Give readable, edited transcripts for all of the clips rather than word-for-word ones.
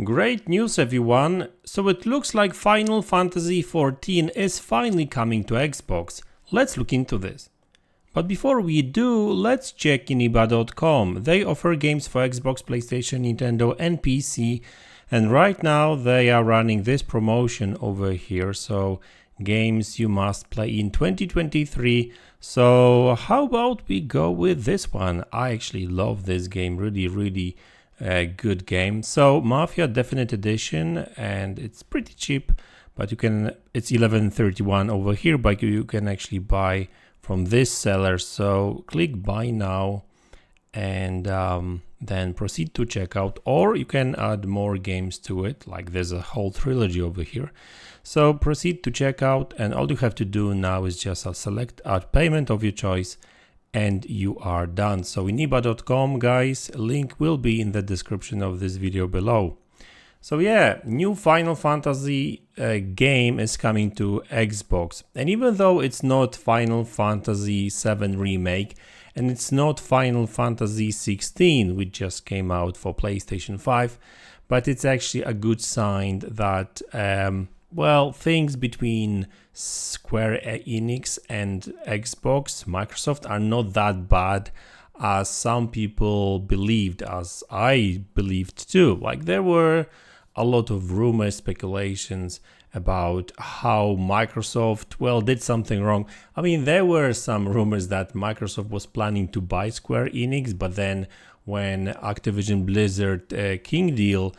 Great news everyone! So it looks like Final Fantasy XIV is finally coming to Xbox. Let's look into this. But before we do, let's check iniba.com. They offer games for Xbox, PlayStation, Nintendo and PC, and right now they are running this promotion over here, so games you must play in 2023. So how about we go with this one? I actually love this game, really good game. So Mafia Definite Edition, and it's pretty cheap, but it's 11.31 over here, but you can actually buy from this seller. So click buy now and then proceed to checkout, or you can add more games to it, like there's a whole trilogy over here. So proceed to checkout, and all you have to do now is just select add payment of your choice and you are done. So iniba.com, guys, link will be in the description of this video below. So yeah, new Final Fantasy game is coming to Xbox, and even though it's not Final Fantasy VII Remake and it's not Final Fantasy XVI, which just came out for PlayStation 5, but it's actually a good sign that well, things between Square Enix and Xbox, Microsoft, are not that bad as some people believed, as I believed too. Like, there were a lot of rumors, speculations about how Microsoft, well, did something wrong. I mean, there were some rumors that Microsoft was planning to buy Square Enix, but then when Activision Blizzard King deal,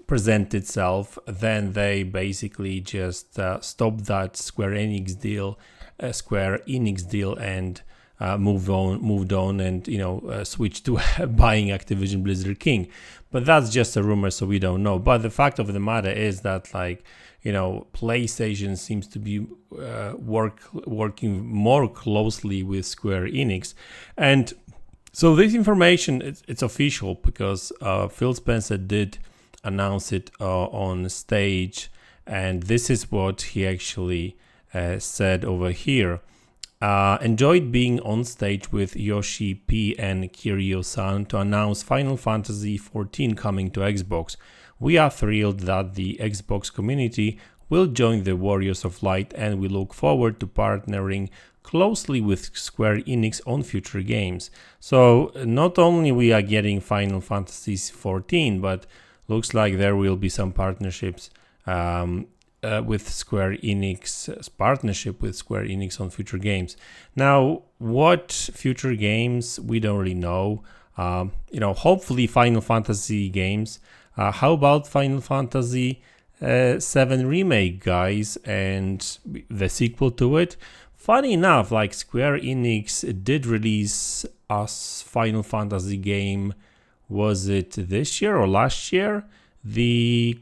present itself, then they basically just stopped that Square Enix deal, and moved on, and switched to buying Activision Blizzard King. But that's just a rumor, so we don't know. But the fact of the matter is that, like, PlayStation seems to be working more closely with Square Enix, and so this information, it's official because Phil Spencer did announce it on stage, and this is what he actually said over here. Enjoyed being on stage with Yoshi P and Kiryu-san to announce Final Fantasy XIV coming to Xbox. We are thrilled that the Xbox community will join the Warriors of Light, and we look forward to partnering closely with Square Enix on future games. So not only we are getting Final Fantasy XIV, but looks like there will be some partnerships with Square Enix, partnership with Square Enix on future games. Now, what future games, we don't really know. Hopefully Final Fantasy games. How about Final Fantasy VII Remake, guys, and the sequel to it? Funny enough, like, Square Enix did release a Final Fantasy game. Was it this year or last year? The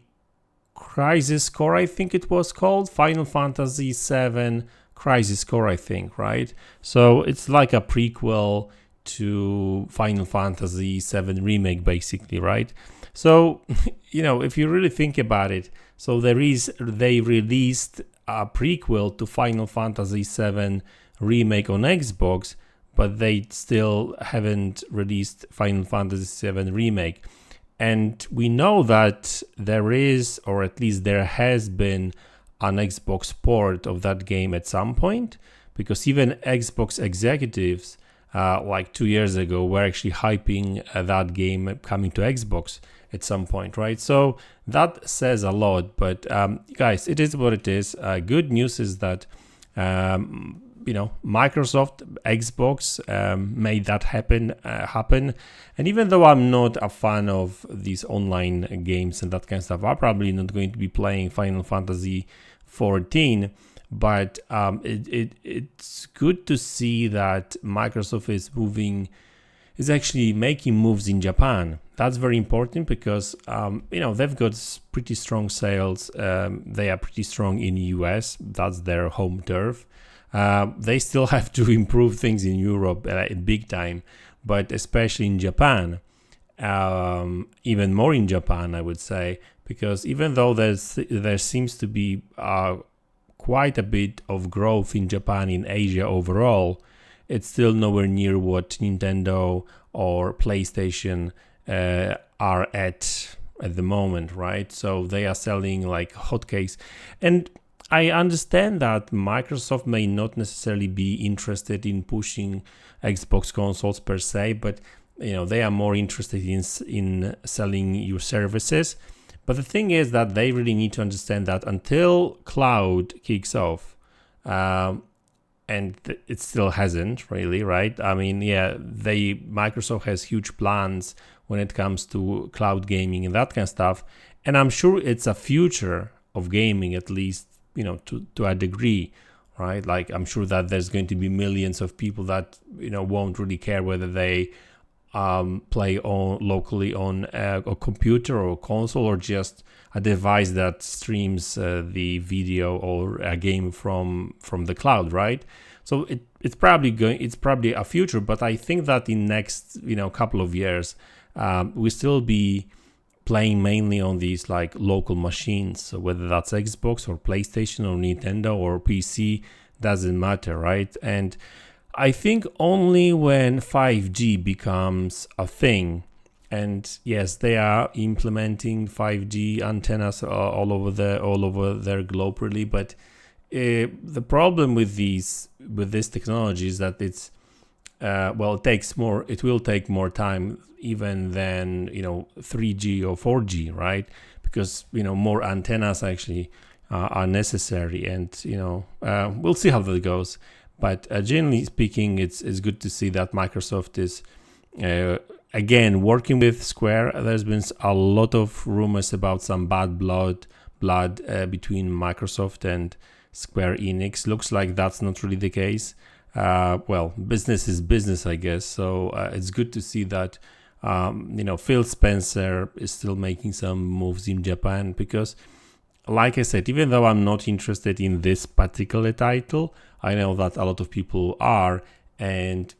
Crisis Core, I think it was called. Final Fantasy VII Crisis Core, I think, right? So it's like a prequel to Final Fantasy VII Remake, basically, right? So, if you really think about it, so they released a prequel to Final Fantasy VII Remake on Xbox, but they still haven't released Final Fantasy VII Remake. And we know that there is, or at least there has been, an Xbox port of that game at some point, because even Xbox executives, like 2 years ago, were actually hyping that game coming to Xbox at some point, right? So that says a lot, but guys, it is what it is. Good news is that Microsoft, Xbox made that happen. And even though I'm not a fan of these online games and that kind of stuff, I'm probably not going to be playing Final Fantasy XIV. But it's good to see that Microsoft is actually making moves in Japan. That's very important because they've got pretty strong sales. They are pretty strong in the US. That's their home turf. They still have to improve things in Europe big time, but especially in Japan, even more in Japan, I would say, because even though there seems to be quite a bit of growth in Japan, in Asia overall, it's still nowhere near what Nintendo or PlayStation are at the moment, right? So they are selling like hotcakes, and I understand that Microsoft may not necessarily be interested in pushing Xbox consoles per se, but they are more interested in selling your services. But the thing is that they really need to understand that until cloud kicks off, and it still hasn't really, right? I mean, yeah, Microsoft has huge plans when it comes to cloud gaming and that kind of stuff, and I'm sure it's a future of gaming, at least to a degree, right? Like, I'm sure that there's going to be millions of people that won't really care whether they play locally on a computer or a console, or just a device that streams the video or a game from the cloud, right? So it's probably a future, but I think that in next couple of years we still be playing mainly on these like local machines. So whether that's Xbox or PlayStation or Nintendo or PC, doesn't matter, right? And I think only when 5G becomes a thing, and yes, they are implementing 5G antennas all over their globe, really. But the problem with this technology is that it's it will take more time even than 3G or 4G, right? Because more antennas actually are necessary, and we'll see how that goes. But generally speaking, it's good to see that Microsoft is again working with Square. There's been a lot of rumors about some bad blood between Microsoft and Square Enix. Looks like that's not really the case. Business is business, I guess. So it's good to see that Phil Spencer is still making some moves in Japan, because, like I said, even though I'm not interested in this particular title, I know that a lot of people are, and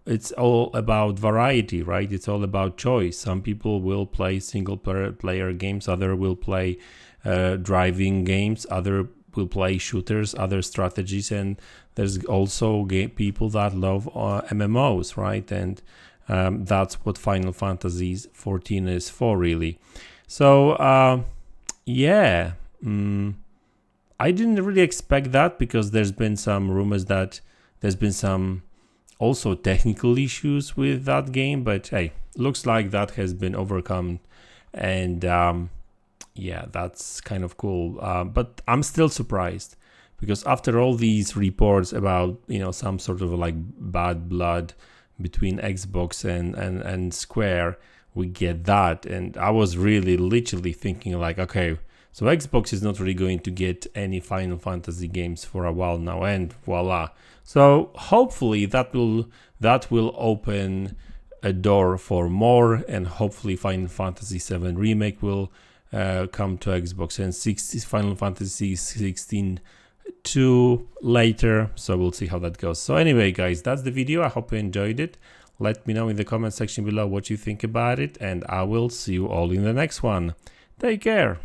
it's all about variety, right? It's all about choice. Some people will play single player games, other will play driving games, other will play shooters, other strategies, and there's also people that love MMOs, right? And that's what Final Fantasy XIV is for, really. So I didn't really expect that, because there's been some rumors that there's been some also technical issues with that game, but hey, looks like that has been overcome, and that's kind of cool. But I'm still surprised, because after all these reports about some sort of like bad blood between Xbox and Square, we get that, and I was really literally thinking like, okay, so Xbox is not really going to get any Final Fantasy games for a while now, and voila. So hopefully that will open a door for more, and hopefully Final Fantasy VII Remake will come to Xbox, and Final Fantasy 16 2 later. So we'll see how that goes. So anyway, guys, that's the video. I hope you enjoyed it. Let me know in the comment section below what you think about it, and I will see you all in the next one. Take care.